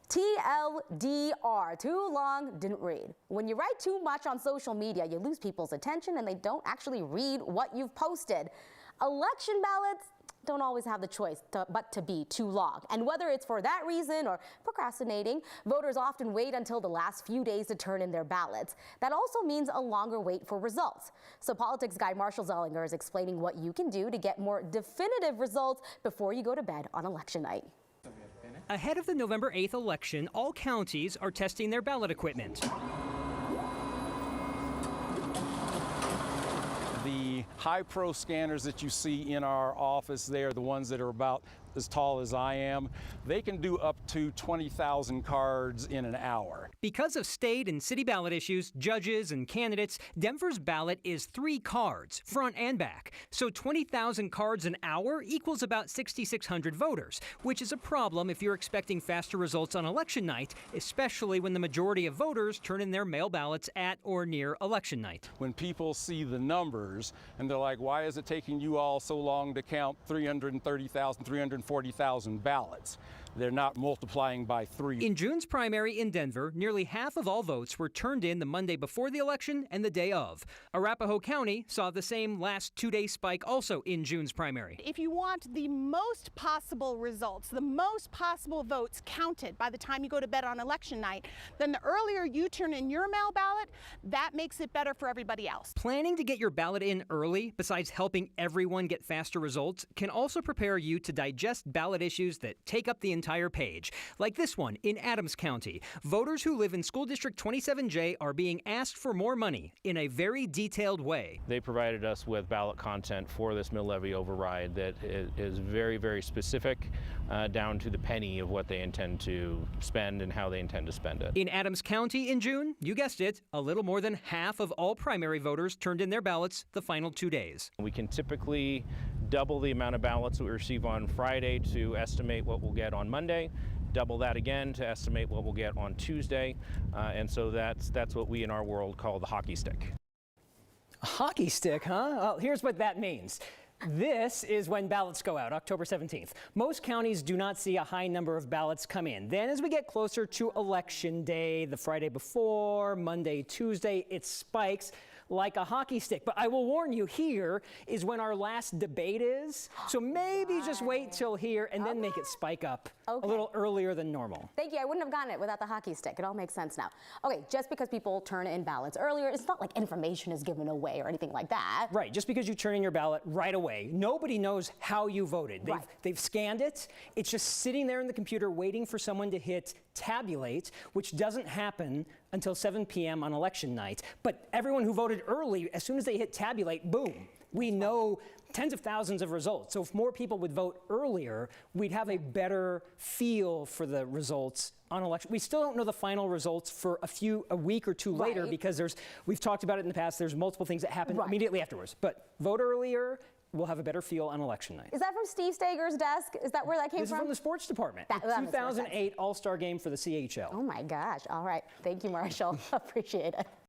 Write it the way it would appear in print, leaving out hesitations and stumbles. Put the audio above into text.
TLDR, too long, didn't read. When you write too much on social media, you lose people's attention and they don't actually read what you've posted. Election ballots don't always have the choice but to be too long. And whether it's for that reason or procrastinating, voters often wait until the last few days to turn in their ballots. That also means a longer wait for results. So politics guy Marshall Zellinger is explaining what you can do to get more definitive results before you go to bed on election night. Ahead of the November 8th election, all counties are testing their ballot equipment. The high-pro scanners that you see in our office there, the ones that are about as tall as I am, they can do up to 20,000 cards in an hour. Because of state and city ballot issues, judges and candidates, Denver's ballot is 3 cards, front and back. So 20,000 cards an hour equals about 6,600 voters, which is a problem if you're expecting faster results on election night, especially when the majority of voters turn in their mail ballots at or near election night. When people see the numbers and they're like, why is it taking you all so long to count 330,000, 340,000 ballots? They're not multiplying by 3. In June's primary in Denver, nearly half of all votes were turned in the Monday before the election and the day of. Arapahoe County saw the same last 2-day spike also in June's primary. If you want the most possible results, the most possible votes counted by the time you go to bed on election night, then the earlier you turn in your mail ballot, that makes it better for everybody else. Planning to get your ballot in early, besides helping everyone get faster results, can also prepare you to digest ballot issues that take up the entire page. Like this one in Adams County. Voters who live in School District 27J are being asked for more money in a very detailed way. They provided us with ballot content for this mill levy override that is very, very specific, down to the penny of what they intend to spend and how they intend to spend it. In Adams County in June, you guessed it, a little more than half of all primary voters turned in their ballots the final 2 days. We can typically double the amount of ballots that we receive on Friday to estimate what we'll get on Monday, double that again to estimate what we'll get on Tuesday, and so that's what we in our world call the hockey stick. A hockey stick, huh? Well, here's what that means. This is when ballots go out, October 17th. Most counties do not see a high number of ballots come in. Then as we get closer to Election Day, the Friday before, Monday, Tuesday, it spikes like a hockey stick. But I will warn you, here is when our last debate is. So maybe just wait till here and then make it spike up a little earlier than normal. Thank you. I wouldn't have gotten it without the hockey stick. It all makes sense now. Okay, just because people turn in ballots earlier, it's not like information is given away or anything like that. Right, just because you turn in your ballot right away, nobody knows how you voted. They've scanned it. It's just sitting there in the computer waiting for someone to hit tabulate, which doesn't happen until 7 p.m. on election night. But everyone who voted early, as soon as they hit tabulate, boom, we know tens of thousands of results. So if more people would vote earlier, we'd have a better feel for the results on election. We still don't know the final results for a week or two later because we've talked about it in the past, there's multiple things that happen immediately afterwards. But vote earlier, we'll have a better feel on election night. Is that from Steve Stager's desk? Is that where that came from? This is from the sports department. The 2008 All-Star game for the CHL. Oh my gosh. All right. Thank you, Marshall. Appreciate it.